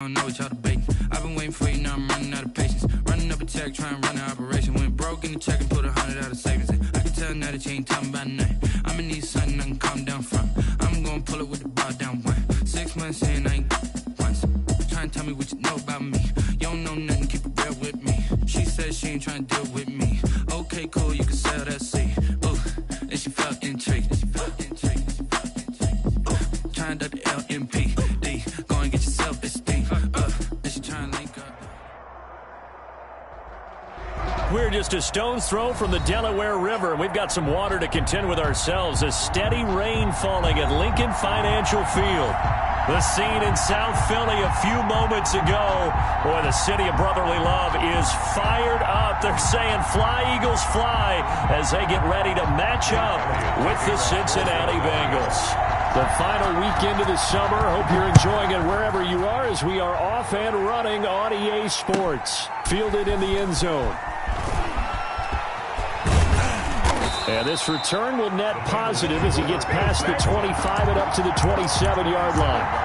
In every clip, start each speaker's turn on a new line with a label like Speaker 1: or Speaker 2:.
Speaker 1: I don't know what y'all debating. I've been waiting for you, now I'm running out of patience. Running up a check, trying to run an operation. Went broke in the check and put 100 out of savings in. I can tell now that you ain't talking about nothing. I'ma need something I can calm down from. I'm gonna pull it with the bar down one. 6 months in, I ain't once. Trying to tell me what you know about me. You don't know nothing, keep it real with me. She said she ain't trying to deal with me. Okay, cool, you can sell that seed. Ooh, and she felt intrigued. Trying to the LMPD. Go and get yourself esteem. And she trying to link up.
Speaker 2: We're just a stone's throw from the Delaware River. We've got some water to contend with ourselves. A steady rain falling at Lincoln Financial Field. The scene in South Philly a few moments ago. Boy, the city of brotherly love is fired up. They're saying fly, Eagles, fly, as they get ready to match up with the Cincinnati Bengals. The final weekend of the summer. Hope you're enjoying it wherever you are as we are off and running on EA Sports. Fielded in the end zone. And this return will net positive as he gets past the 25 and up to the 27-yard line.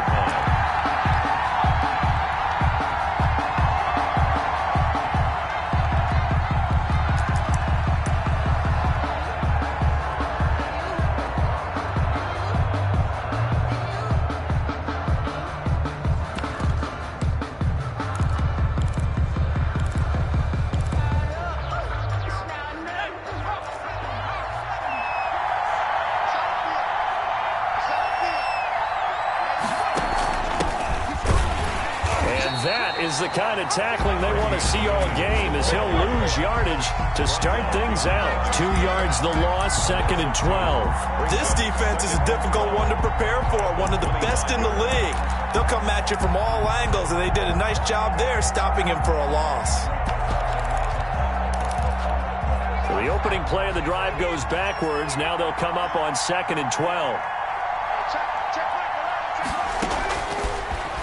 Speaker 2: The kind of tackling they want to see all game as he'll lose yardage to start things out. 2 yards the loss, 2nd and 12.
Speaker 3: This defense is a difficult one to prepare for, one of the best in the league. They'll come at you from all angles, and they did a nice job there stopping him for a loss.
Speaker 2: So the opening play of the drive goes backwards. Now they'll come up on 2nd and 12.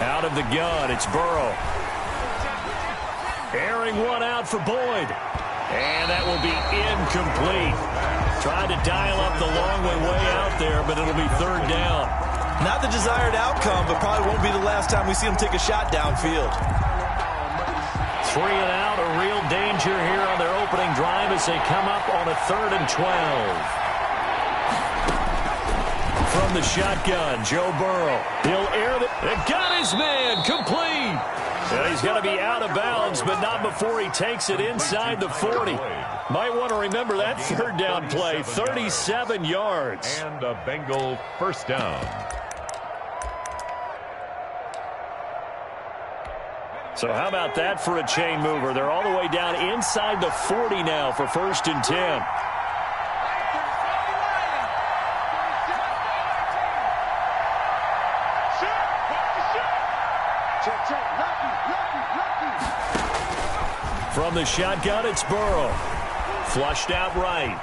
Speaker 2: Out of the gun, it's Burrow. Airing one out for Boyd. And that will be incomplete. Tried to dial up the long way out there, but it'll be 3rd down.
Speaker 3: Not the desired outcome, but probably won't be the last time we see him take a shot downfield.
Speaker 2: 3 and out, a real danger here on their opening drive as they come up on a 3rd and 12. From the shotgun, Joe Burrow. He'll air the... It got his man complete. Well, he's going to be out of bounds, but not before he takes it inside the 40. Might want to remember that 3rd down play, 37 yards.
Speaker 4: And a Bengal 1st down.
Speaker 2: So how about that for a chain mover? They're all the way down inside the 40 now for 1st and 10. From the shotgun, it's Burrow. Flushed out right.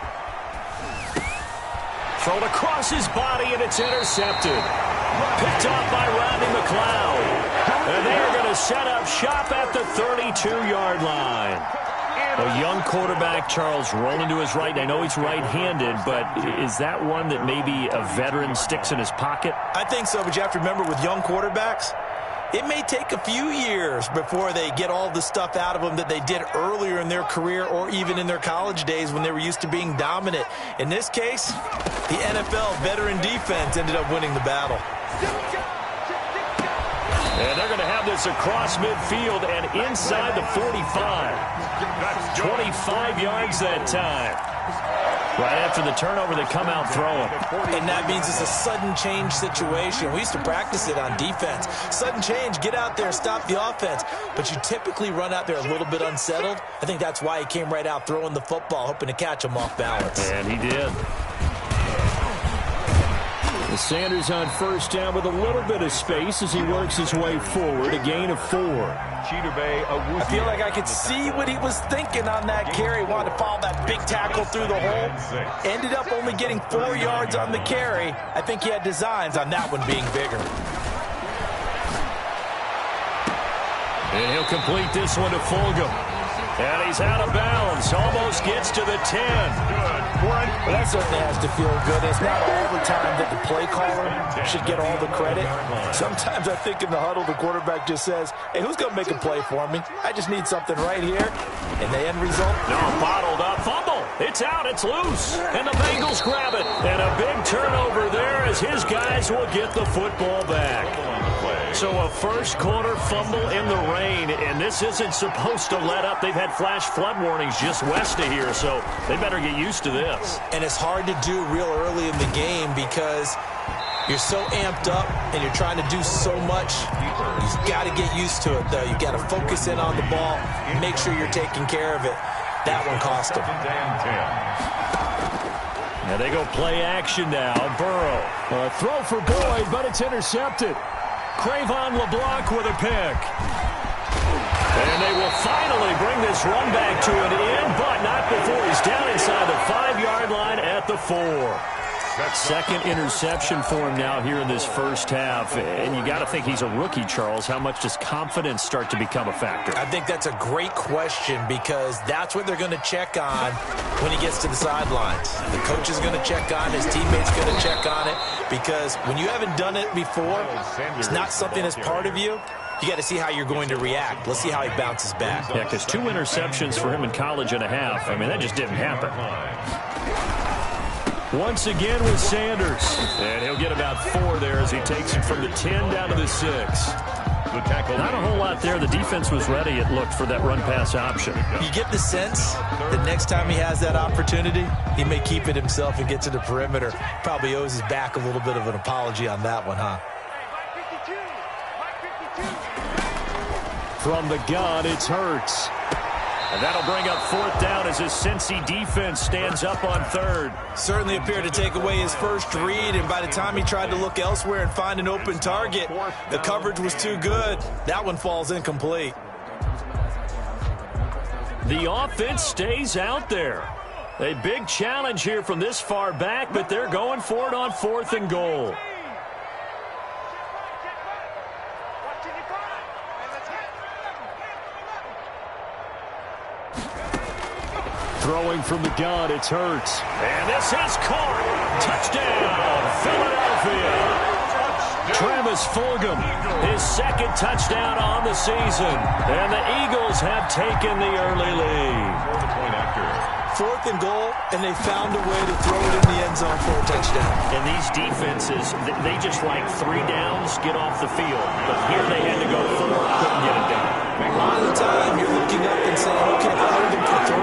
Speaker 2: Thrown across his body, and it's intercepted. Picked off by Rodney McLeod. And they're going to set up shop at the 32-yard line. A young quarterback, Charles, rolling to his right. I know he's right-handed, but is that one that maybe a veteran sticks in his pocket?
Speaker 3: I think so, but you have to remember with young quarterbacks, it may take a few years before they get all the stuff out of them that they did earlier in their career or even in their college days when they were used to being dominant. In this case, the NFL veteran defense ended up winning the battle.
Speaker 2: And they're going to have this across midfield and inside the 45. 25 yards that time. Right after the turnover, they come out throwing.
Speaker 3: And that means it's a sudden change situation. We used to practice it on defense. Sudden change, get out there, stop the offense. But you typically run out there a little bit unsettled. I think that's why he came right out throwing the football, hoping to catch him off balance.
Speaker 2: And he did. Sanders on 1st down with a little bit of space as he works his way forward. A gain of 4.
Speaker 3: I feel like I could see what he was thinking on that carry. Wanted to follow that big tackle through the hole. Ended up only getting 4 yards on the carry. I think he had designs on that one being bigger.
Speaker 2: And he'll complete this one to Fulgham. And he's out of bounds. Almost gets to the 10.
Speaker 3: Well, that certainly has to feel good. It's not all the time that the play caller should get all the credit. Sometimes I think in the huddle, the quarterback just says, hey, who's going to make a play for me? I just need something right here. And the end result?
Speaker 2: No, bottled up. Fumble. It's out. It's loose. And the Bengals grab it. And a big turnover there as his guys will get the football back. So a first quarter fumble in the rain, and this isn't supposed to let up. They've had flash flood warnings just west of here, so they better get used to this.
Speaker 3: And it's hard to do real early in the game because you're so amped up and you're trying to do so much. You've got to get used to it, though. You've got to focus in on the ball, make sure you're taking care of it. That one cost them.
Speaker 2: Now they go play action now. Burrow.
Speaker 5: A throw for Boyd, but it's intercepted.
Speaker 2: Cravon LeBlanc with a pick. And they will finally bring this run back to an end, but not before he's down inside the 5-yard line at the 4. Second interception for him now here in this first half. And you got to think he's a rookie, Charles. How much does confidence start to become a factor?
Speaker 3: I think that's a great question because that's what they're going to check on when he gets to the sidelines. The coach is going to check on it. His teammates going to check on it because when you haven't done it before, it's not something that's part of you. You got to see how you're going to react. Let's see how he bounces back.
Speaker 2: Yeah, because 2 interceptions for him in college and a half. I mean, that just didn't happen. Once again with Sanders. And he'll get about 4 there as he takes it from the 10 down to the 6. Not a whole lot there. The defense was ready, it looked, for that run-pass option.
Speaker 3: You get the sense that next time he has that opportunity, he may keep it himself and get to the perimeter. Probably owes his back a little bit of an apology on that one, huh?
Speaker 2: From the gun, it's Hurts. And that'll bring up 4th down as his Cincy defense stands up on 3rd.
Speaker 3: Certainly appeared to take away his first read, and by the time he tried to look elsewhere and find an open target, the coverage was too good. That one falls incomplete.
Speaker 2: The offense stays out there. A big challenge here from this far back, but they're going for it on 4th and goal. Throwing from the gun, it's Hurts. And this is caught. Touchdown, Philadelphia. Travis Fulgham, his 2nd touchdown on the season. And the Eagles have taken the early lead.
Speaker 3: 4th and goal, and they found a way to throw it in the end zone for a touchdown.
Speaker 2: And these defenses, they just like 3 downs, get off the field. But here they had to go 4, couldn't get it done.
Speaker 3: A lot of the time, you're looking up and saying, okay, if I hold them for 3,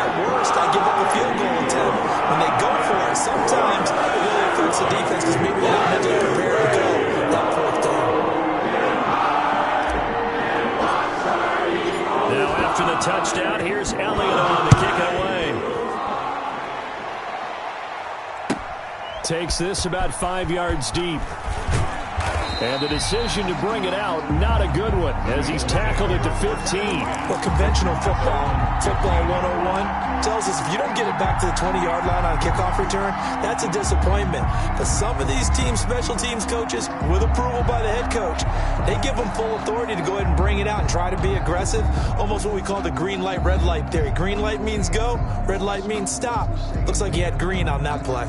Speaker 3: at worst, I give up a field goal attempt. When they go for it, sometimes it really affects the defense because maybe they're not mentally prepared to go that 4th down.
Speaker 2: Now, after the touchdown, here's Elliott on to kick it away. Takes this about 5 yards deep. And the decision to bring it out, not a good one, as he's tackled it to 15.
Speaker 3: Well, conventional football 101, tells us if you don't get it back to the 20-yard line on a kickoff return, that's a disappointment. But some of these teams, special teams coaches, with approval by the head coach, they give them full authority to go ahead and bring it out and try to be aggressive, almost what we call the green light, red light theory. Green light means go, red light means stop. Looks like he had green on that play.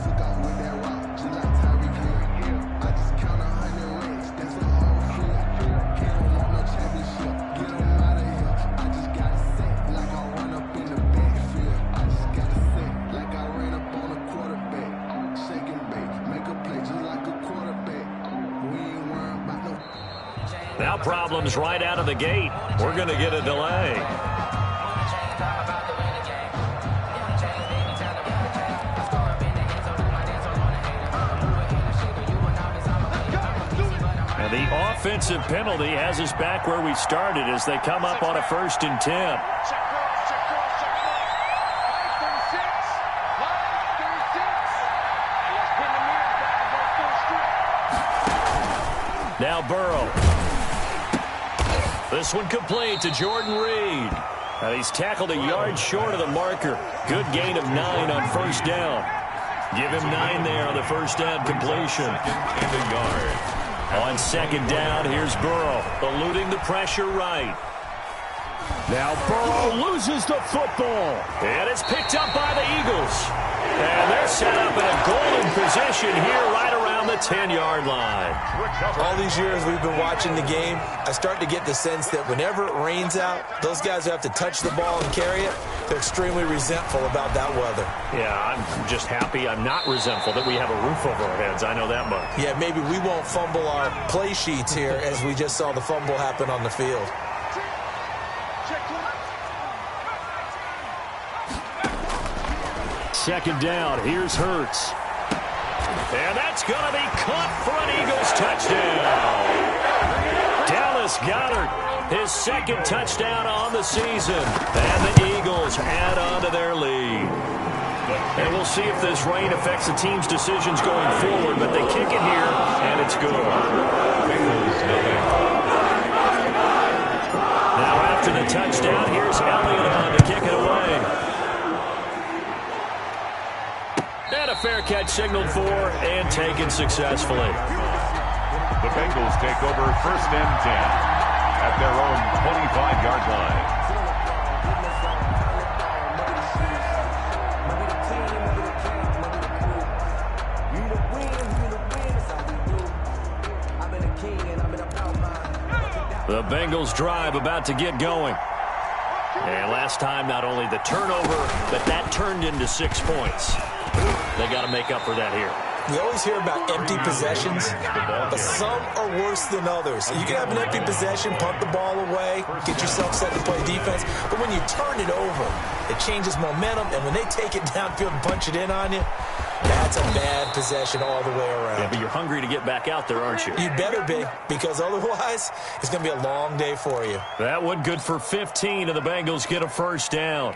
Speaker 2: Now problems right out of the gate. We're going to get a delay. And the offensive penalty has us back where we started as they come up on a 1st and 10. Now Burrow. This one complete to Jordan Reed. He's tackled a yard short of the marker. Good gain of 9 on 1st down. Give him 9 there on the 1st down completion. On 2nd down, here's Burrow, eluding the pressure right.
Speaker 5: Now Burrow loses the football.
Speaker 2: And it's picked up by the Eagles. And they're set up in a golden position here right around the 10-yard line.
Speaker 3: All these years we've been watching the game, I start to get the sense that whenever it rains out, those guys who have to touch the ball and carry it, they're extremely resentful about that weather.
Speaker 2: Yeah, I'm just happy I'm not resentful that we have a roof over our heads. I know that much.
Speaker 3: Yeah, maybe we won't fumble our play sheets here as we just saw the fumble happen on the field.
Speaker 5: Second down. Here's Hurts.
Speaker 2: And that's going to be caught for an Eagles touchdown. Dallas Goedert, his second touchdown on the season. And the Eagles add on to their lead. And we'll see if this rain affects the team's decisions going forward, but they kick it here, and it's good. Now after the touchdown, here's Elliott on to kick it away. And a fair catch signaled for and taken successfully.
Speaker 4: The Bengals take over 1st and 10 at their own 25-yard line.
Speaker 2: The Bengals drive about to get going. And last time, not only the turnover, but that turned into 6 points. They got to make up for that here.
Speaker 3: We always hear about empty possessions, but some are worse than others. You can have an empty possession, punt the ball away, get yourself set to play defense, but when you turn it over, it changes momentum, and when they take it downfield and punch it in on you, that's a bad possession all the way around.
Speaker 2: Yeah, but you're hungry to get back out there, aren't you?
Speaker 3: You better be, because otherwise, it's going to be a long day for you.
Speaker 2: That one good for 15, and the Bengals get a first down.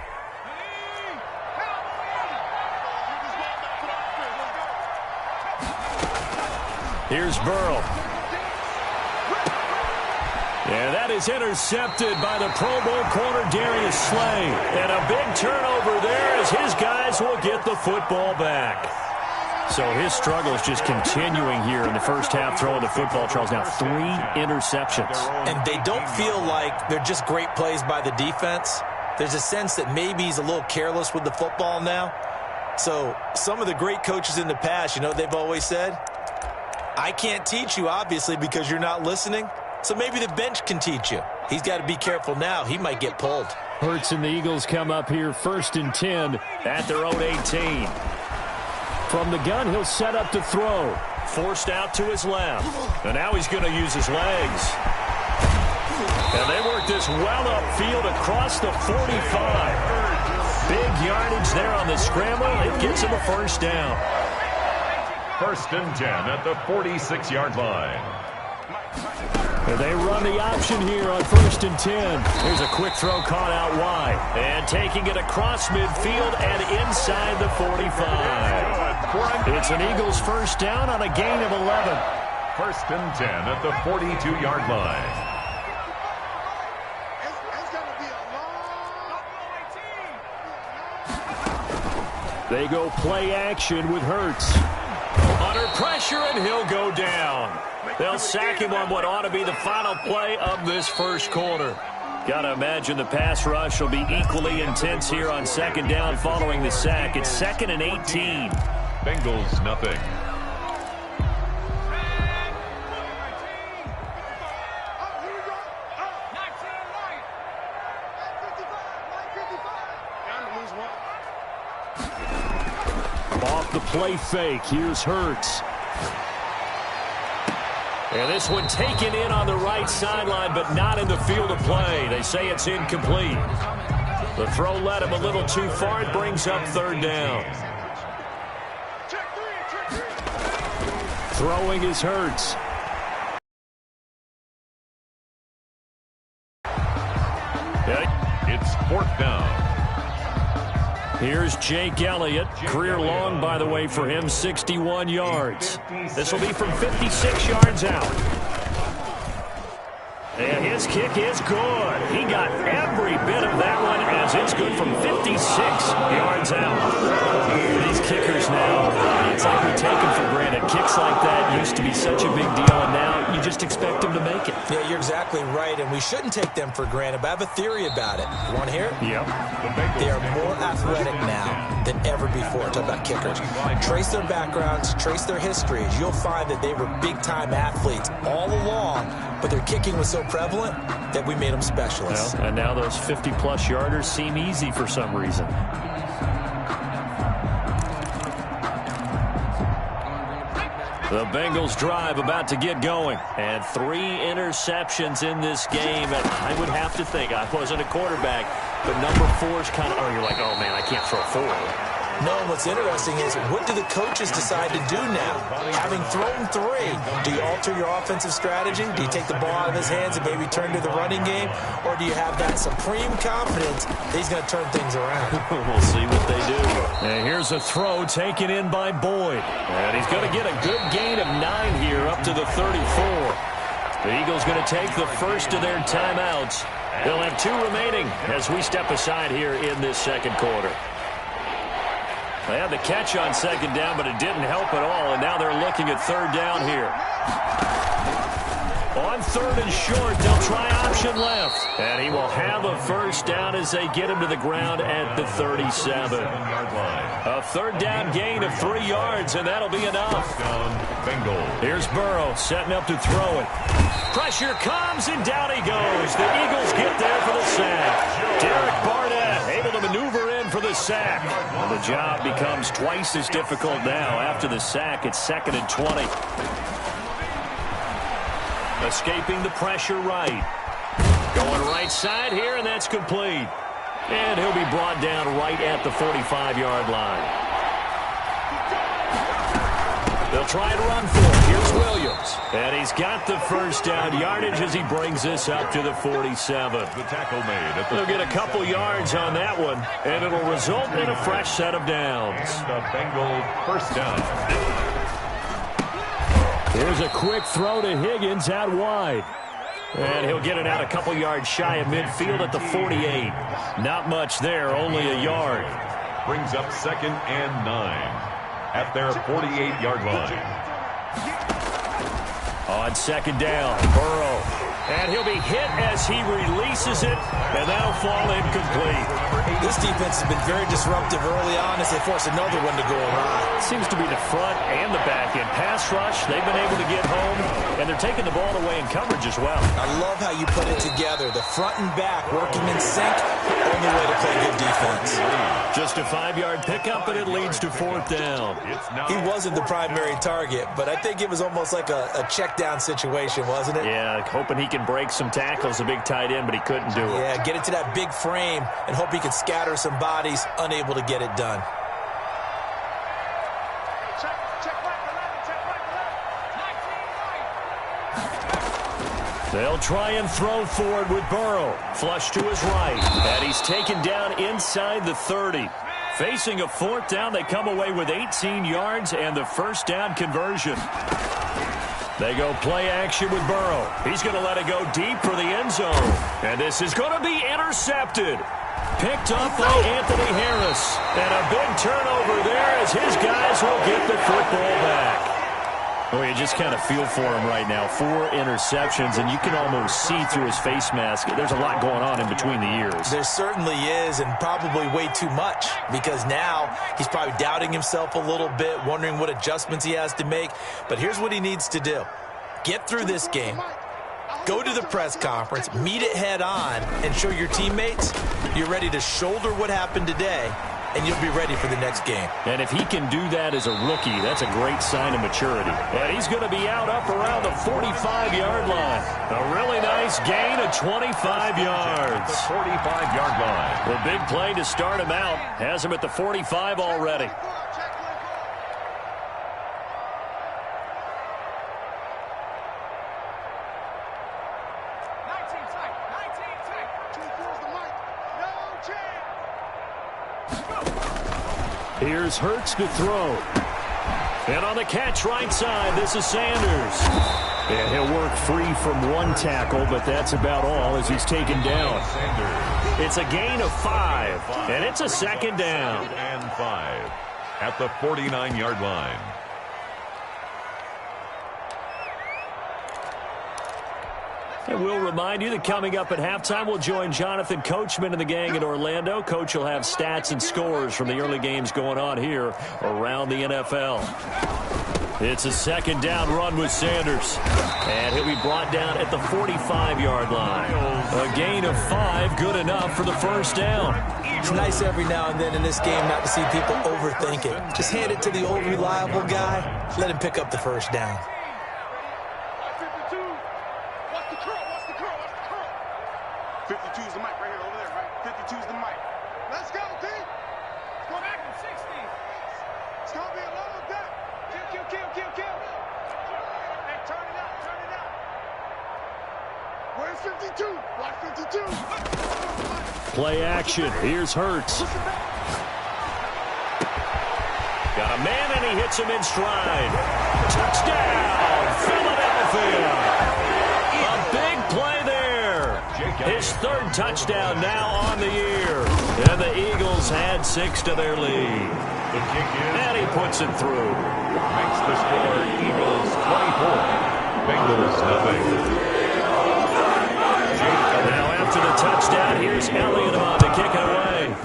Speaker 2: Here's Burrow. And that is intercepted by the Pro Bowl corner Darius Slay. And a big turnover there as his guys will get the football back. So his struggle is just continuing here in the first half, throwing the football, Charles. Now 3 interceptions.
Speaker 3: And they don't feel like they're just great plays by the defense. There's a sense that maybe he's a little careless with the football now. So some of the great coaches in the past, you know what they've always said? I can't teach you, obviously, because you're not listening. So maybe the bench can teach you. He's got to be careful now. He might get pulled.
Speaker 5: Hurts and the Eagles come up here 1st and 10
Speaker 2: at their own 18.
Speaker 5: From the gun, he'll set up to throw.
Speaker 2: Forced out to his left. And now he's going to use his legs. And they work this well upfield across the 45. Big yardage there on the scramble. It gets him a first down.
Speaker 4: 1st and 10 at the 46-yard line.
Speaker 5: And they run the option here on 1st and 10.
Speaker 2: Here's a quick throw caught out wide. And taking it across midfield and inside the 45. It's an Eagles first down on a gain of 11.
Speaker 4: 1st and 10 at the 42-yard line.
Speaker 5: They go play action with Hurts.
Speaker 2: Under pressure, and he'll go down. They'll sack him on what ought to be the final play of this first quarter. Got to imagine the pass rush will be equally intense here on 2nd down following the sack. It's 2nd and 18.
Speaker 4: Bengals nothing.
Speaker 5: Off the play fake, here's Hurts.
Speaker 2: And this one taken in on the right sideline, but not in the field of play. They say it's incomplete. The throw led him a little too far. It brings up 3rd down.
Speaker 5: Throwing is Hurts.
Speaker 4: It's 4th down.
Speaker 2: Here's Jake Elliott. Career long, by the way, for him, 61 yards. This will be from 56 yards out. And his kick is good. He got every bit of that one as it's good from 56 yards out. These kickers now, it's like we take them for granted. Kicks like that used to be such a big deal, and now you just expect them to make it.
Speaker 3: Yeah, you're exactly right, and we shouldn't take them for granted, but I have a theory about it. You want to hear it?
Speaker 2: Yep.
Speaker 3: They are more athletic now than ever before. Talk about kickers. Trace their backgrounds, trace their histories. You'll find that they were big-time athletes all along, but their kicking was so prevalent that we made them specialists.
Speaker 2: Well, and now those 50-plus yarders seem easy for some reason. The Bengals drive about to get going. And 3 interceptions in this game. And I would have to think, I wasn't a quarterback, but number 4's kind of, you're like, oh, man, I can't throw 4.
Speaker 3: No, what's interesting is what do the coaches decide to do now? Having thrown 3, do you alter your offensive strategy? Do you take the ball out of his hands and maybe turn to the running game? Or do you have that supreme confidence that he's going to turn things around?
Speaker 2: We'll see what they do. And here's a throw taken in by Boyd. And he's going to get a good gain of 9 here up to the 34. The Eagles going to take the first of their timeouts. They'll have 2 remaining as we step aside here in this second quarter. They had the catch on second down, but it didn't help at all, and now they're looking at third down here. On third and short, they'll try option left. And he will have a first down as they get him to the ground at the 37. A third down gain of 3 yards, and that'll be enough. Here's Burrow setting up to throw it. Pressure comes, and down he goes. The Eagles get there for the sack. Derek Barnett able to maneuver in for the sack. And the job becomes twice as difficult now. After the sack, it's 2nd and 20. Escaping the pressure right. Going right side here, and that's complete. And he'll be brought down right at the 45-yard line. They'll try and run for it. Here's Williams. And he's got the first down yardage as he brings this up to the 47.
Speaker 4: The tackle made.
Speaker 2: They'll get a couple yards on that one, and it'll result in a fresh set of downs.
Speaker 4: And the Bengals first down.
Speaker 5: Here's a quick throw to Higgins out wide.
Speaker 2: And he'll get it out a couple yards shy of midfield at the 48. Not much there, only a yard.
Speaker 4: Brings up 2nd and 9 at their 48-yard line.
Speaker 2: On second down, Burrow. And he'll be hit as he releases it, and that'll fall incomplete.
Speaker 3: This defense has been very disruptive early on as they force another one to go awry.
Speaker 2: Seems to be the front and the back end. Pass rush, they've been able to get home, and they're taking the ball away in coverage as well.
Speaker 3: I love how you put it together. The front and back working in sync, only way to play good defense.
Speaker 2: Just a 5-yard pickup, and it leads to 4th down.
Speaker 3: He wasn't the primary target, but I think it was almost like a check down situation, wasn't it?
Speaker 2: Yeah, hoping he can break some tackles, a big tight end, but he couldn't do it.
Speaker 3: Yeah, get into that big frame and hope he can scatter some bodies, unable to get it done.
Speaker 2: They'll try and throw forward with Burrow. Flush to his right. And he's taken down inside the 30. Facing a 4th down, they come away with 18 yards and the first down conversion. They go play action with Burrow. He's going to let it go deep for the end zone. And this is going to be intercepted. Picked up by Anthony Harris. And a big turnover there as his guys will get the football back. Well, you just kind of feel for him right now. 4 interceptions, and you can almost see through his face mask. There's a lot going on in between the ears.
Speaker 3: There certainly is, and probably way too much, because now he's probably doubting himself a little bit, wondering what adjustments he has to make. But here's what he needs to do. Get through this game. Go to the press conference, meet it head on, and show your teammates you're ready to shoulder what happened today, and you'll be ready for the next game.
Speaker 2: And if he can do that as a rookie, that's a great sign of maturity. And he's going to be out up around the 45-yard line. A really nice gain of 25 yards.
Speaker 4: The 45-yard line.
Speaker 2: The big play to start him out has him at the 45 already. Here's Hurts to throw. And on the catch right side, this is Sanders.
Speaker 5: And he'll work free from one tackle, but that's about all as he's taken down. It's a gain of 5, and it's a second down.
Speaker 4: And 5 at the 49-yard line.
Speaker 2: And we'll remind you that coming up at halftime, we'll join Jonathan Coachman and the gang in Orlando. Coach will have stats and scores from the early games going on here around the NFL. It's a second down run with Sanders. And he'll be brought down at the 45-yard line. A gain of 5, good enough for the first down.
Speaker 3: It's nice every now and then in this game not to see people overthink it. Just hand it to the old reliable guy. Let him pick up the first down.
Speaker 6: 52's the mic right here, over there, right? 52's the mic. Let's go, D. Let's go back to 60. It's going to be a long day. Kill. Hey, turn it up. Where's 52? Watch 52.
Speaker 5: Play action. Here's Hurts.
Speaker 2: Got a man, and he hits him in stride. Touchdown, Philadelphia. A big play there. His third touchdown now on the year. And the Eagles had 6 to their lead.
Speaker 4: The kick is.
Speaker 2: And he puts it through.
Speaker 4: Makes the score Eagles 24. Bengals nothing.
Speaker 2: Now after the touchdown, here's Elliott on to kick it away.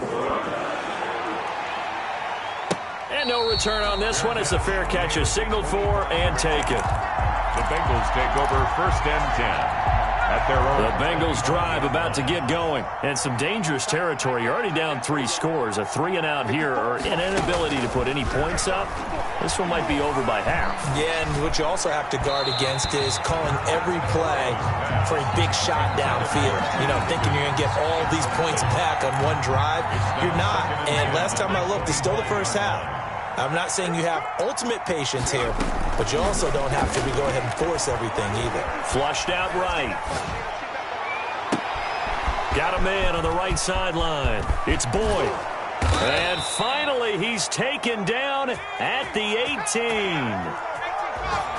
Speaker 2: And no return on this one as the fair catch is signaled for and taken.
Speaker 4: The Bengals take over first and 10. At their own.
Speaker 2: The Bengals drive about to get going. And some dangerous territory. You're already down 3 scores. A 3-and-out here or an inability to put any points up. This one might be over by half.
Speaker 3: Yeah, and what you also have to guard against is calling every play for a big shot downfield. You know, thinking you're going to get all these points back on one drive. You're not. And last time I looked, it's still the first half. I'm not saying you have ultimate patience here, but you also don't have to go ahead and force everything either.
Speaker 2: Flushed out right. Got a man on the right sideline. It's Boyd. And finally, he's taken down at the 18.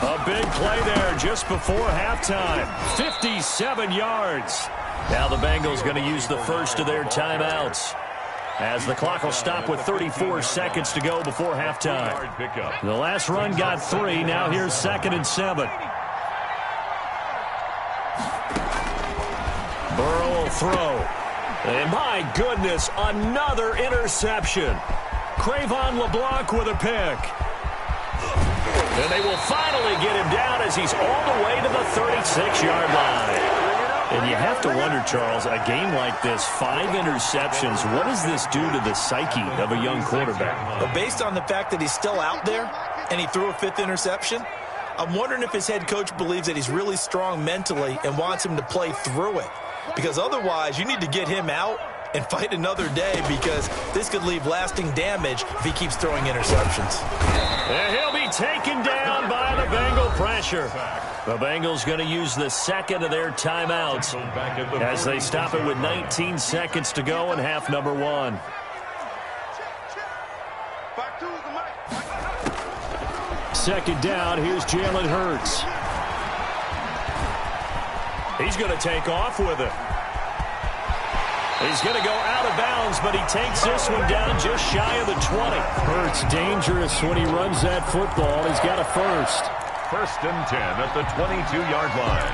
Speaker 2: A big play there just before halftime. 57 yards. Now the Bengals going to use the first of their timeouts, as the clock will stop with 34 seconds to go before halftime. The last run got 3. Now here's 2nd and 7. Burrow will throw. And my goodness, another interception. Cravon LeBlanc with a pick. And they will finally get him down as he's all the way to the 36-yard line. And you have to wonder, Charles, a game like this, 5 interceptions, what does this do to the psyche of a young quarterback?
Speaker 3: But based on the fact that he's still out there and he threw a 5th interception, I'm wondering if his head coach believes that he's really strong mentally and wants him to play through it. Because otherwise, you need to get him out and fight another day, because this could leave lasting damage if he keeps throwing interceptions.
Speaker 2: And he'll be taken down by the Bengal pressure. The Bengals going to use the second of their timeouts as they stop it with 19 seconds to go in half number 1.
Speaker 5: Second down, here's Jalen Hurts.
Speaker 2: He's going to take off with it. He's going to go out of bounds, but he takes this one down just shy of the 20.
Speaker 5: Hurts dangerous when he runs that football. He's got a first.
Speaker 4: First and 10 at the 22-yard line.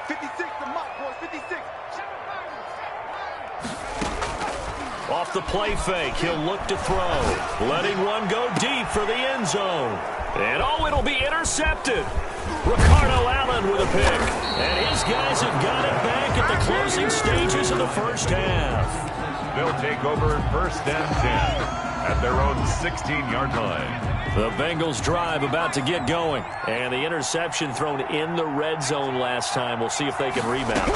Speaker 6: 56, the mark, boys, 56.
Speaker 2: Off the play fake, he'll look to throw. Letting one go deep for the end zone. And oh, it'll be intercepted. Ricardo Allen with a pick. And his guys have got it back at the closing stages of the first half.
Speaker 4: They'll take over first and 10 at their own 16-yard line.
Speaker 2: The Bengals drive about to get going. And the interception thrown in the red zone last time. We'll see if they can rebound.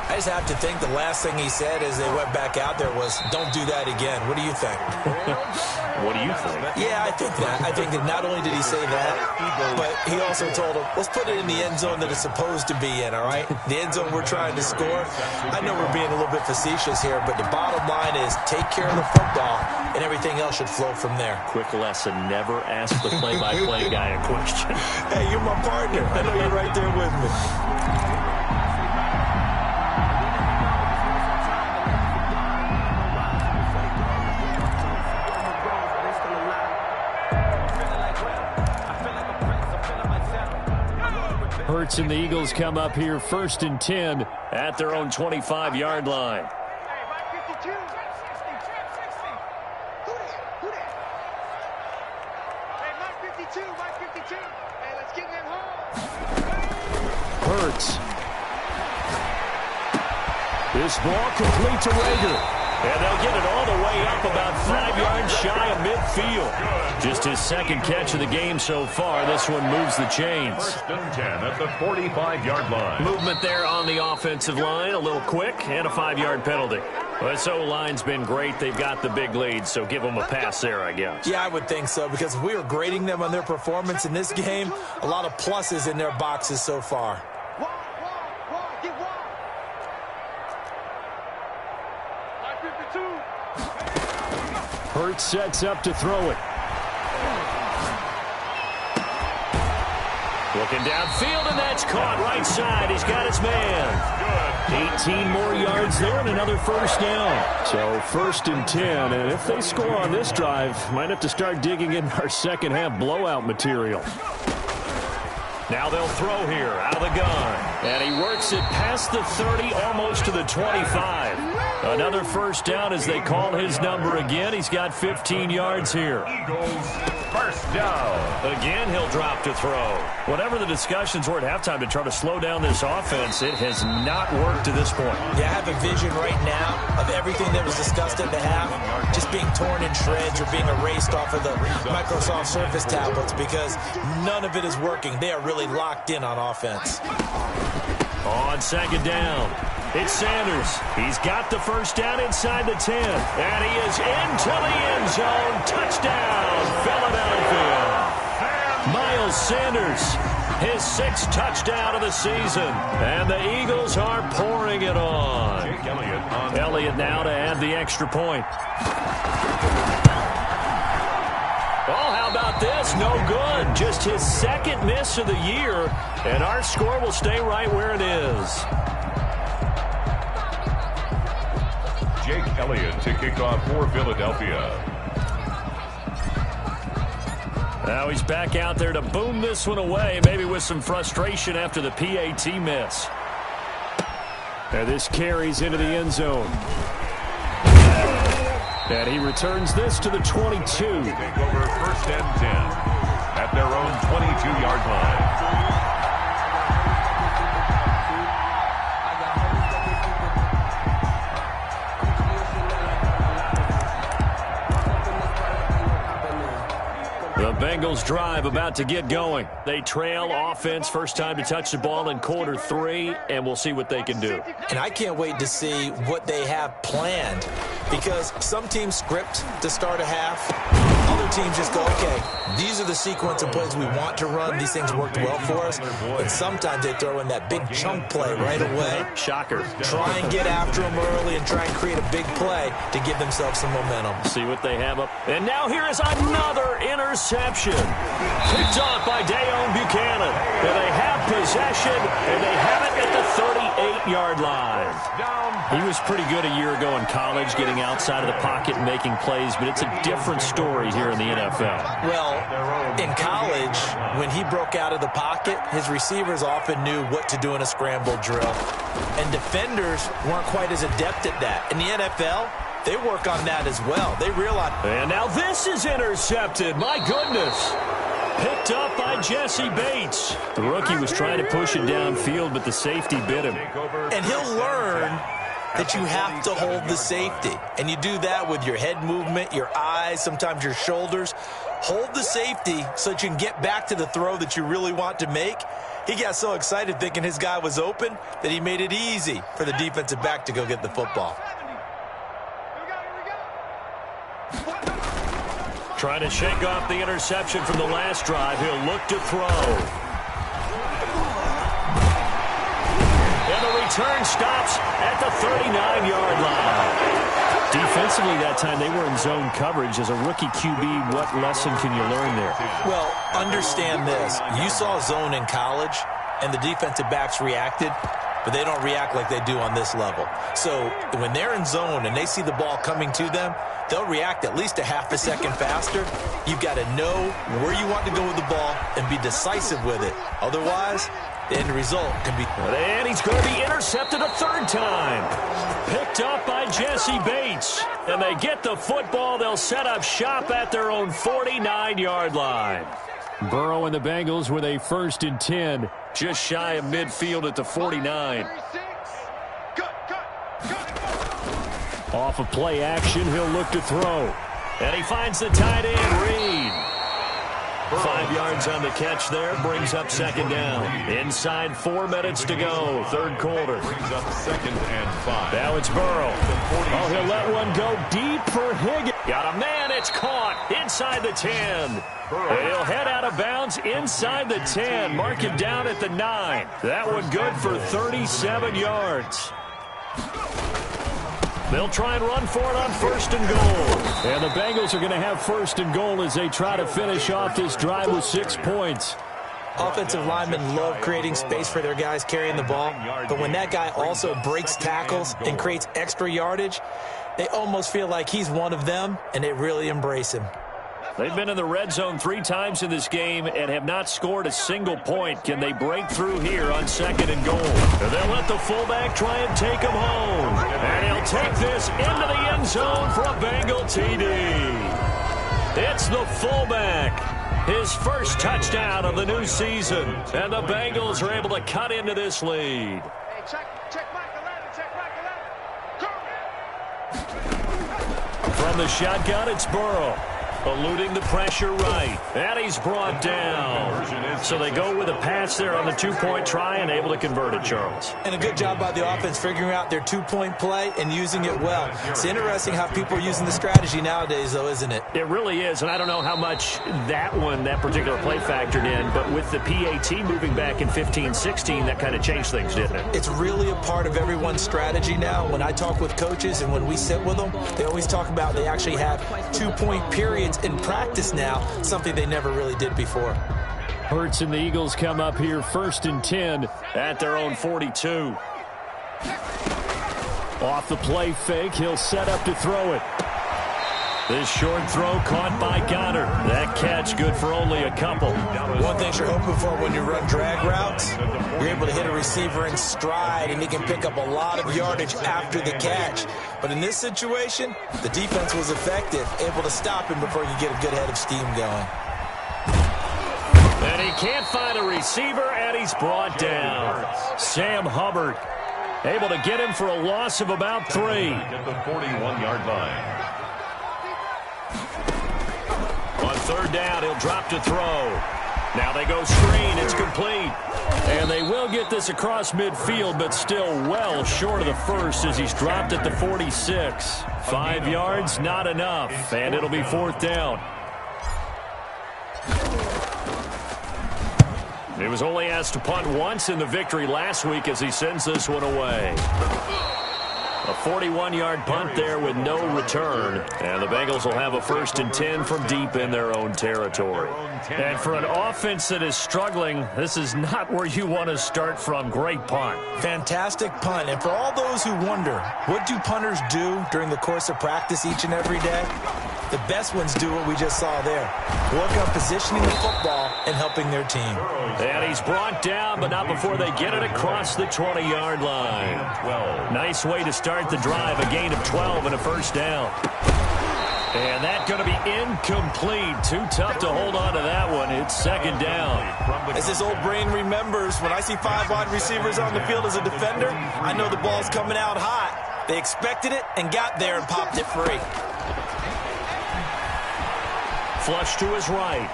Speaker 3: I just have to think the last thing he said as they went back out there was, don't do that again. What do you think?
Speaker 5: What do you think?
Speaker 3: Yeah, I think that. I think that not only did he say that, but he also told him, let's put it in the end zone that it's supposed to be in, all right? The end zone we're trying to score. I know we're being a little bit facetious here, but the bottom line is take care of the football, and everything else should flow from there.
Speaker 5: Quick lesson, never ask the play-by-play guy a question.
Speaker 3: Hey, you're my partner. I know you're right there with me.
Speaker 2: Hurts and the Eagles come up here 1st and 10 at their own 25-yard line. Hurts. This ball complete to Rager. And they'll get it all the way up about 5 yards shy of midfield. Just his second catch of the game so far. This one moves the chains.
Speaker 4: 1st and 10 at the 45-yard line.
Speaker 2: Movement there on the offensive line. A little quick and a 5-yard penalty. Well, this O-line's been great. They've got the big lead, so give them a pass there, I guess.
Speaker 3: Yeah, I would think so, because if we were grading them on their performance in this game, a lot of pluses in their boxes so far.
Speaker 2: Hurts sets up to throw it. Looking downfield, and that's caught right side. He's got his man. 18 more yards there and another first down. So 1st and 10, and if they score on this drive, might have to start digging in our second half blowout material. Now they'll throw here out of the gun. And he works it past the 30, almost to the 25. Another first down as they call his number again. He's got 15 yards here.
Speaker 4: Eagles, 1st down.
Speaker 2: Again, he'll drop to throw. Whatever the discussions were at halftime to try to slow down this offense, it has not worked to this point.
Speaker 3: Yeah, I have a vision right now of everything that was discussed at the half just being torn in shreds or being erased off of the Microsoft Surface tablets, because none of it is working. They are really locked in on offense.
Speaker 2: On 2nd down, it's Sanders. He's got the first down inside the 10. And he is into the end zone. Touchdown, Philadelphia. Miles Sanders, his 6th touchdown of the season. And the Eagles are pouring it on. Elliott now to add the extra point. Oh, how about this? No good. Just his 2nd miss of the year, and our score will stay right where it is.
Speaker 4: Jake Elliott to kick off for Philadelphia.
Speaker 2: Now he's back out there to boom this one away, maybe with some frustration after the PAT miss. And this carries into the end zone. And he returns this to the 22.
Speaker 4: Take over 1st and 10 at their own 22-yard line.
Speaker 2: The Bengals drive about to get going. They trail offense, first time to touch the ball in quarter 3, and we'll see what they can do.
Speaker 3: And I can't wait to see what they have planned, because some teams script to start a half. Other teams just go, okay, these are the sequence of plays we want to run. These things worked well for us. And sometimes they throw in that big chunk play right away.
Speaker 2: Shocker.
Speaker 3: Try and get after them early and try and create a big play to give themselves some momentum.
Speaker 2: See what they have up. And now here is another interception. Picked off by Dayon Buchanan. And they have possession, and they have it at the 38-yard line. He was pretty good a year ago in college, getting outside of the pocket and making plays, but it's a different story here in the NFL.
Speaker 3: Well, in college, when he broke out of the pocket, his receivers often knew what to do in a scramble drill. And defenders weren't quite as adept at that. In the NFL, they work on that as well. They realize.
Speaker 2: And now this is intercepted. My goodness. Picked up by Jesse Bates. The rookie was trying to push it downfield, but the safety bit him.
Speaker 3: And he'll learn that you have to hold the safety. And you do that with your head movement, your eyes, sometimes your shoulders. Hold the safety so that you can get back to the throw that you really want to make. He got so excited thinking his guy was open that he made it easy for the defensive back to go get the football.
Speaker 2: Trying to shake off the interception from the last drive. He'll look to throw. And the return stops at the 39-yard line. Defensively that time, they were in zone coverage. As a rookie QB, what lesson can you learn there?
Speaker 3: Well, understand this. You saw zone in college, and the defensive backs reacted, but they don't react like they do on this level. So when they're in zone and they see the ball coming to them, they'll react at least a half a second faster. You've got to know where you want to go with the ball and be decisive with it. Otherwise, the end result can be...
Speaker 2: And he's going to be intercepted a third time. Picked up by Jesse Bates. And they get the football. They'll set up shop at their own 49-yard line. Burrow and the Bengals with a 1st and 10. Just shy of midfield at the 49. Off of play action, he'll look to throw. And he finds the tight end, Reed. 5 yards on the catch there, brings up 2nd down. Inside 4 minutes to go, 3rd quarter.
Speaker 4: Brings up 2nd and 5.
Speaker 2: Now it's Burrow. Oh, he'll let one go deep for Higgins. Got a man, it's caught inside the 10. He'll head out of bounds inside the 10. Mark him down at the 9. That one good for 37 yards. They'll try and run for it on 1st and goal. And the Bengals are going to have 1st and goal as they try to finish off this drive with 6 points.
Speaker 3: Offensive linemen love creating space for their guys carrying the ball, but when that guy also breaks tackles and creates extra yardage, they almost feel like he's one of them, and they really embrace him.
Speaker 2: They've been in the red zone 3 times in this game and have not scored a single point. Can they break through here on 2nd and goal? And they'll let the fullback try and take him home. And he'll take this into the end zone for a Bengal TD. It's the fullback. His first touchdown of the new season. And the Bengals are able to cut into this lead.
Speaker 6: Hey, check back the ladder,
Speaker 2: From the shotgun, it's Burrow. Eluding the pressure right. And he's brought down. So they go with a pass there on the 2-point try and able to convert it, Charles.
Speaker 3: And a good job by the offense figuring out their 2-point play and using it well. It's interesting how people are using the strategy nowadays, though, isn't it?
Speaker 2: It really is, and I don't know how much that particular play factored in, but with the PAT moving back in 15-16, that kind of changed things, didn't it?
Speaker 3: It's really a part of everyone's strategy now. When I talk with coaches and when we sit with them, they always talk about they actually have 2-point periods in practice now, something they never really did before.
Speaker 2: Hurts and the Eagles come up here 1st and 10 at their own 42. Off the play fake, he'll set up to throw it. This short throw caught by Goddard. That catch good for only a couple.
Speaker 3: One thing you're hoping for when you run drag routes, you're able to hit a receiver in stride and he can pick up a lot of yardage after the catch. But in this situation, the defense was effective, able to stop him before you get a good head of steam going.
Speaker 2: And he can't find a receiver, and he's brought down. Sam Hubbard able to get him for a loss of about 3.
Speaker 4: At the 41-yard line.
Speaker 2: On 3rd down, he'll drop to throw. Now they go screen. It's complete. And they will get this across midfield, but still well short of the first as he's dropped at the 46. 5 yards, not enough. And it'll be 4th down. He was only asked to punt once in the victory last week as he sends this one away. A 41-yard punt there with no return. And the Bengals will have a 1st and 10 from deep in their own territory. And for an offense that is struggling, this is not where you want to start from. Great punt.
Speaker 3: Fantastic punt. And for all those who wonder, what do punters do during the course of practice each and every day? The best ones do what we just saw there. Work on positioning the football and helping their team.
Speaker 2: And he's brought down, but not before they get it across the 20-yard line. Nice way to start the drive. A gain of 12 and a 1st down. And that's going to be incomplete. Too tough to hold on to that one. It's 2nd down.
Speaker 3: As his old brain remembers, when I see 5 wide receivers on the field as a defender, I know the ball's coming out hot. They expected it and got there and popped it free.
Speaker 2: Flush to his right.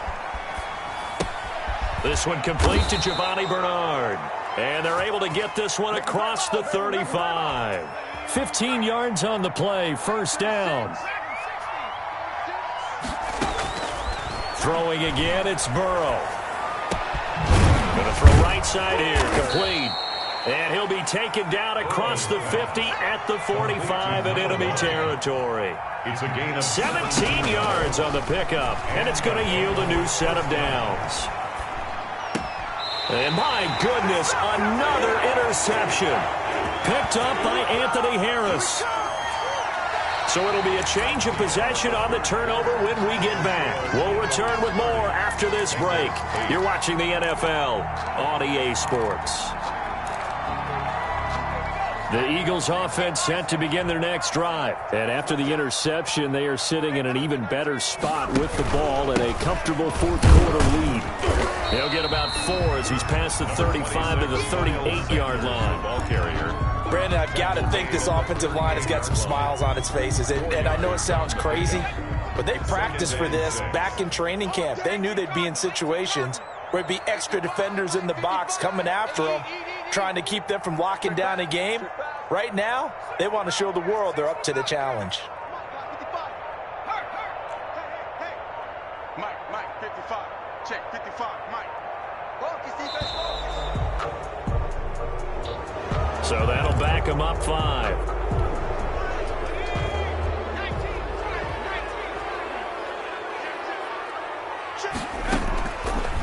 Speaker 2: This one complete to Giovanni Bernard. And they're able to get this one across the 35. 15 yards on the play, first down. Throwing again, it's Burrow. Going to throw right side here, complete. And he'll be taken down across the 50 at the 45 in enemy territory.
Speaker 4: It's a gain of
Speaker 2: 17 yards on the pickup, and it's going to yield a new set of downs. And my goodness, another interception. Picked up by Anthony Harris. So it'll be a change of possession on the turnover when we get back. We'll return with more after this break. You're watching the NFL on EA Sports. The Eagles offense set to begin their next drive. And after the interception, they are sitting in an even better spot with the ball and a comfortable fourth-quarter lead. He'll get about 4 as he's past the 35 to the 38-yard line.
Speaker 4: Ball carrier.
Speaker 3: Brandon, I've got to think this offensive line has got some smiles on its faces. And I know it sounds crazy, but they practiced for this back in training camp. They knew they'd be in situations where it'd be extra defenders in the box coming after them, trying to keep them from locking down a game. Right now, they want to show the world they're up to the challenge.
Speaker 6: Mike, 55. Check, 55, Mike.
Speaker 2: So that'll back him up 5.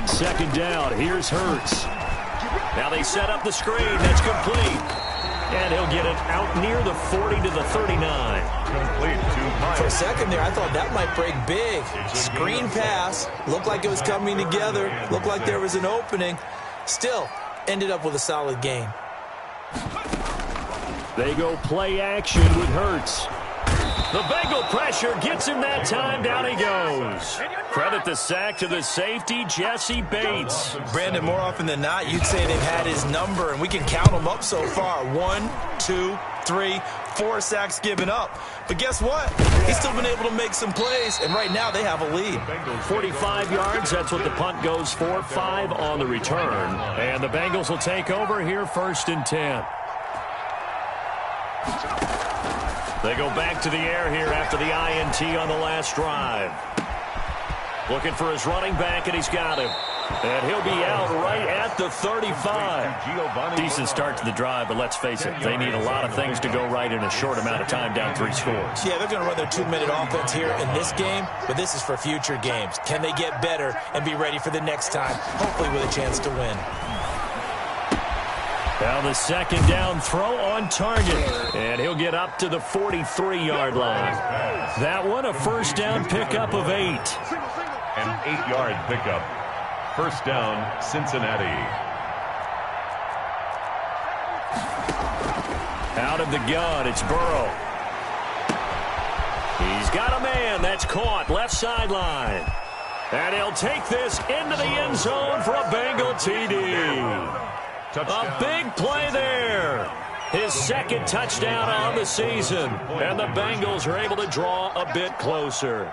Speaker 2: Second down, here's Hurts. Now they set up the screen, that's complete. And he'll get it out near the 40 to the 39.
Speaker 4: Complete to Mike.
Speaker 3: For a second there, I thought that might break big. Screen pass. Looked like it was coming together. Looked like there was an opening. Still, ended up with a solid gain.
Speaker 2: They go play action with Hurts. The Bengal pressure gets him that time. Down he goes. Credit the sack to the safety, Jesse Bates.
Speaker 3: Brandon, more often than not, you'd say they've had his number, and we can count them up so far. 1, 2, 3, 4 sacks given up. But guess what? He's still been able to make some plays, and right now they have a lead.
Speaker 2: 45 yards, that's what the punt goes for. 5 on the return. And the Bengals will take over here, 1st and 10. They go back to the air here after the INT on the last drive. Looking for his running back, and he's got him. And he'll be out right at the 35. Decent start to the drive, but let's face it, they need a lot of things to go right in a short amount of time, down 3 scores.
Speaker 3: Yeah, they're going to run their 2-minute offense here in this game, but this is for future games. Can they get better and be ready for the next time, hopefully with a chance to win?
Speaker 2: Now the second down throw on target. And he'll get up to the 43-yard line. That one a first down pickup of 8.
Speaker 4: An 8-yard pickup. First down, Cincinnati.
Speaker 2: Out of the gun, it's Burrow. He's got a man. That's caught. Left sideline. And he'll take this into the end zone for a Bengal TD.
Speaker 4: Touchdown.
Speaker 2: A big play there. His second touchdown on the season. And the Bengals are able to draw a bit closer.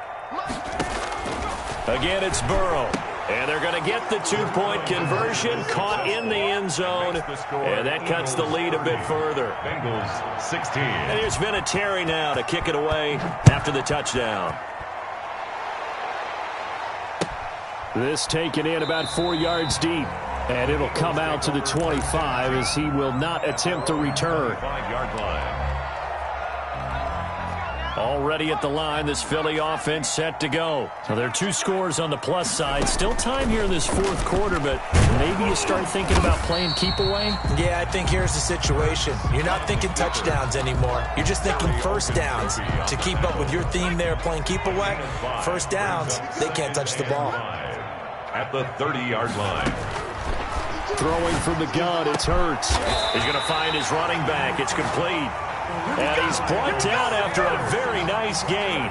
Speaker 2: Again, it's Burrow. And they're going to get the 2-point conversion, caught in the end zone. And that cuts the lead a bit further.
Speaker 4: Bengals 16.
Speaker 2: And here's Vinatieri now to kick it away after the touchdown. This taken in about 4 yards deep. And it'll come out to the 25 as he will not attempt to return.
Speaker 4: 5-yard line.
Speaker 2: Already at the line, this Philly offense set to go. So there are 2 scores on the plus side. Still time here in this 4th quarter, but maybe you start thinking about playing keep away?
Speaker 3: Yeah, I think here's the situation. You're not thinking touchdowns anymore. You're just thinking first downs. To keep up with your theme there, playing keep away, first downs, they can't touch the ball.
Speaker 4: At the 30-yard line.
Speaker 2: Throwing from the gun, it's Hurts. He's going to find his running back. It's complete. And he's brought down after a very nice gain.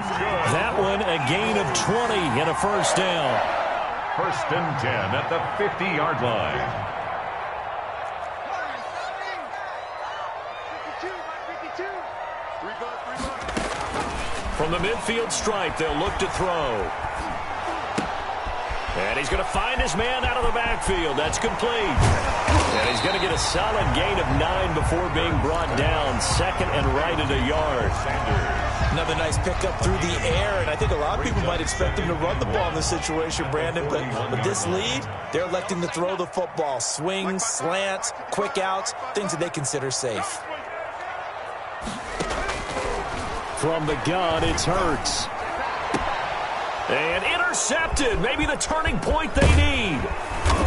Speaker 2: That one a gain of 20 and a first down.
Speaker 4: 1st and 10 at the 50-yard line.
Speaker 6: 52.
Speaker 2: From the midfield stripe, they'll look to throw. And he's going to find his man out of the backfield. That's complete. And he's going to get a solid gain of 9 before being brought down. Second and right at a yard.
Speaker 3: Another nice pickup through the air, and I think a lot of people might expect him to run the ball in this situation, Brandon, but with this lead, they're electing to throw the football. Swings, slants, quick outs, things that they consider safe.
Speaker 5: From the gun, it's Hurts.
Speaker 2: And intercepted. Maybe the turning point they need.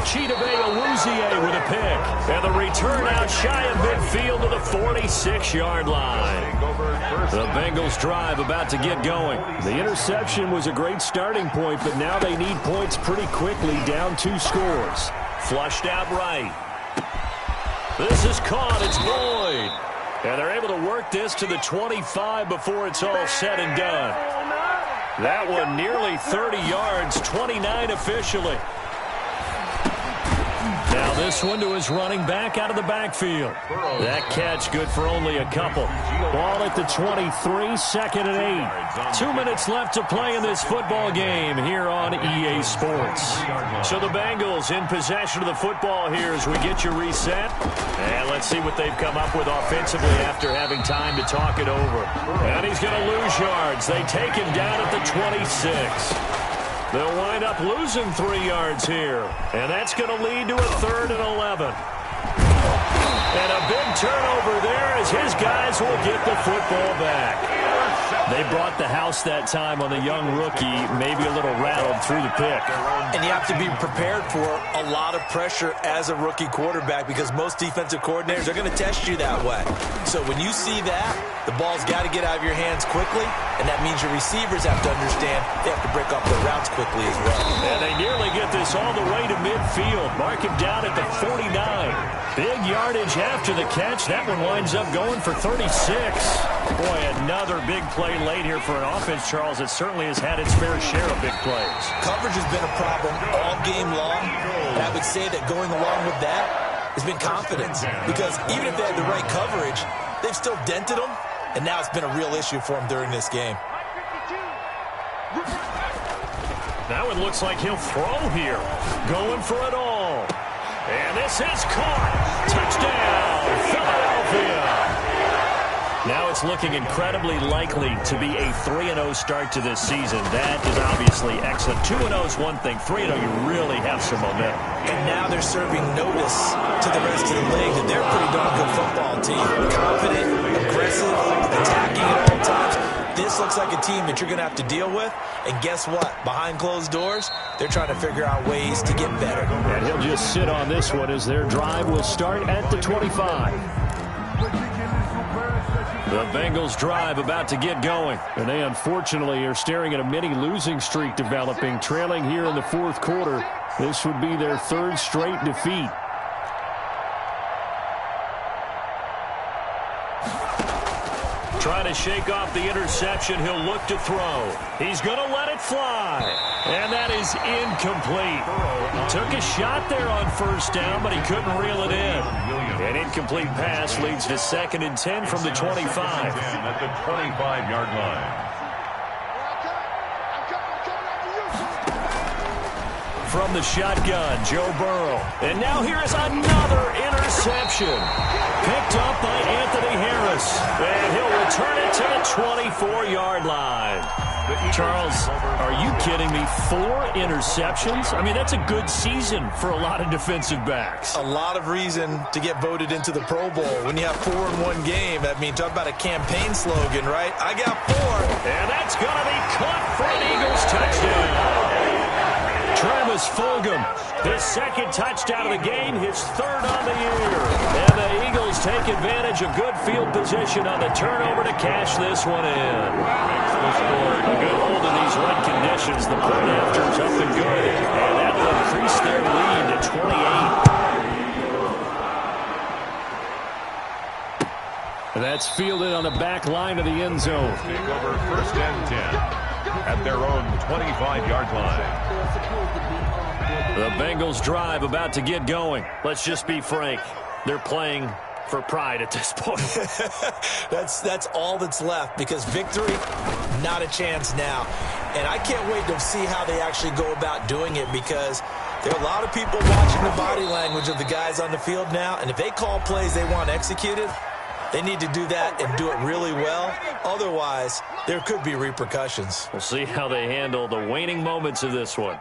Speaker 2: Chidobe Awuzie with a pick. And the return out shy of midfield to the 46-yard line. The Bengals drive about to get going.
Speaker 5: The interception was a great starting point, but now they need points pretty quickly, down 2 scores.
Speaker 2: Flushed out right. This is caught. It's Boyd. And they're able to work this to the 25 before it's all said and done. That one nearly 30 yards, 29 officially. Now this one to his running back out of the backfield. That catch good for only a couple. Ball at the 23, second and 8. 2 minutes left to play in this football game here on EA Sports. So the Bengals in possession of the football here as we get you reset. And let's see what they've come up with offensively after having time to talk it over. And he's going to lose yards. They take him down at the 26. They'll wind up losing 3 yards here. And that's going to lead to a 3rd and 11. And a big turnover there as his guys will get the football back. They brought the house that time on the young rookie, maybe a little rattled through the pick.
Speaker 3: And you have to be prepared for a lot of pressure as a rookie quarterback because most defensive coordinators are going to test you that way. So when you see that, the ball's got to get out of your hands quickly, and that means your receivers have to understand they have to break up their routes quickly as well.
Speaker 2: And they nearly get this all the way to midfield. Mark him down at the 49. Big yardage after the catch. That one winds up going for 36. Boy, another big play late here for an offense, Charles, that certainly has had its fair share of big plays.
Speaker 3: Coverage has been a problem all game long, and I would say that going along with that has been confidence. Because even if they had the right coverage, they've still dented them, and now it's been a real issue for them during this game.
Speaker 2: That one looks like he'll throw here. Going for it all. And this is caught. Touchdown, Philadelphia. Now it's looking incredibly likely to be a 3-0 start to this season. That is obviously excellent. 2-0 is one thing. 3-0, you really have some momentum.
Speaker 3: And now they're serving notice to the rest of the league that they're a pretty darn good football team. Confident, aggressive, attacking at all times. This looks like a team that you're going to have to deal with. And guess what? Behind closed doors, they're trying to figure out ways to get better.
Speaker 5: And he'll just sit on this one as their drive will start at the 25.
Speaker 2: The Bengals drive about to get going.
Speaker 5: And they unfortunately are staring at a mini losing streak developing, trailing here in the 4th quarter. This would be their 3rd straight defeat.
Speaker 2: Trying to shake off the interception. He'll look to throw. He's going to let it fly. And that is incomplete. Took a shot there on 1st down, but he couldn't reel it in. An incomplete pass leads to 2nd and 10 from the 25.
Speaker 4: At the 25-yard line.
Speaker 2: From the shotgun, Joe Burrow. And now here is another interception. Picked up by Anthony Harris. And he'll return it to the 24-yard line. Charles, are you kidding me? 4 interceptions? I mean, that's a good season for a lot of defensive backs.
Speaker 3: A lot of reason to get voted into the Pro Bowl. When you have 4 in one game, I mean, talk about a campaign slogan, right? I got 4.
Speaker 2: And that's going to be caught for an Eagles touchdown. Travis Fulgham, his 2nd touchdown of the game, his 3rd on the year. And the Eagles take advantage of good field position on the turnover to cash this one in. A good hold in these wet conditions. The point after's up and good. And that will increase their lead to 28.
Speaker 5: And that's fielded on the back line of the end zone.
Speaker 4: Take over 1st and 10 at their own 25-yard line.
Speaker 2: The Bengals drive about to get going. Let's just be frank. They're playing
Speaker 5: for pride at this point.
Speaker 3: That's all that's left, because victory, not a chance now. And I can't wait to see how they actually go about doing it, because there are a lot of people watching the body language of the guys on the field now, and if they call plays they want executed, they need to do that and do it really well. Otherwise, there could be repercussions.
Speaker 2: We'll see how they handle the waning moments of this one.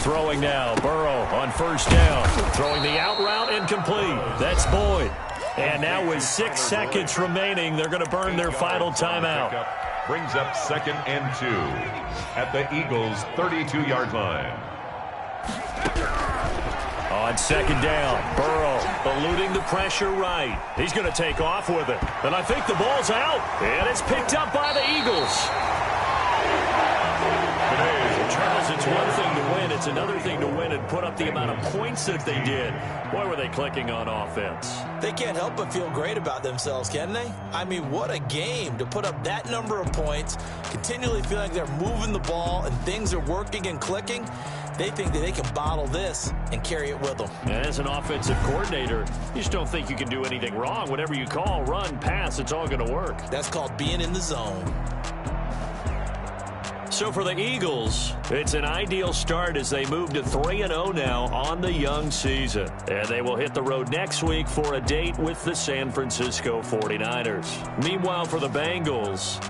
Speaker 2: Throwing now, Burrow on first down. Throwing the out route incomplete. That's Boyd. And now with 6 seconds remaining, they're going to burn their final timeout.
Speaker 4: Brings up 2nd and 2 at the Eagles' 32-yard line.
Speaker 2: On 2nd down, Burrow eluding the pressure right. He's going to take off with it. And I think the ball's out. And it's picked up by the Eagles. Charles, it's one thing to win. It's another thing to win and put up the amount of points that they did. Boy, were they clicking on offense.
Speaker 3: They can't help but feel great about themselves, can they? I mean, what a game to put up that number of points, continually feeling like they're moving the ball and things are working and clicking. They think that they can bottle this and carry it with them.
Speaker 2: And as an offensive coordinator, you just don't think you can do anything wrong. Whatever you call, run, pass, it's all going to work.
Speaker 3: That's called being in the zone.
Speaker 2: So for the Eagles, it's an ideal start as they move to 3-0 now on the young season. And they will hit the road next week for a date with the San Francisco 49ers. Meanwhile, for the Bengals,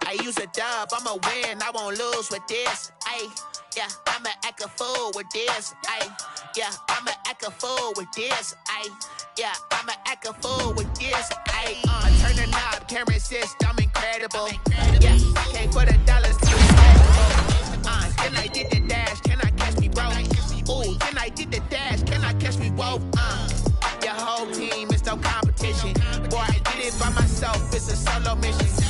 Speaker 7: I use a dub, I'ma win, I won't lose with this. Yeah, I'ma act a fool with this. Yeah, I'ma act a fool with this. Yeah, I'ma act a fool with this. Turn the knob, camera assist, I'm incredible. Yeah, came for the dollars, then I did the dash, can I catch me, bro? Ooh, then I did the dash, can I catch me, whoa? Your whole team is no competition. Boy, I did it by myself, it's a solo mission.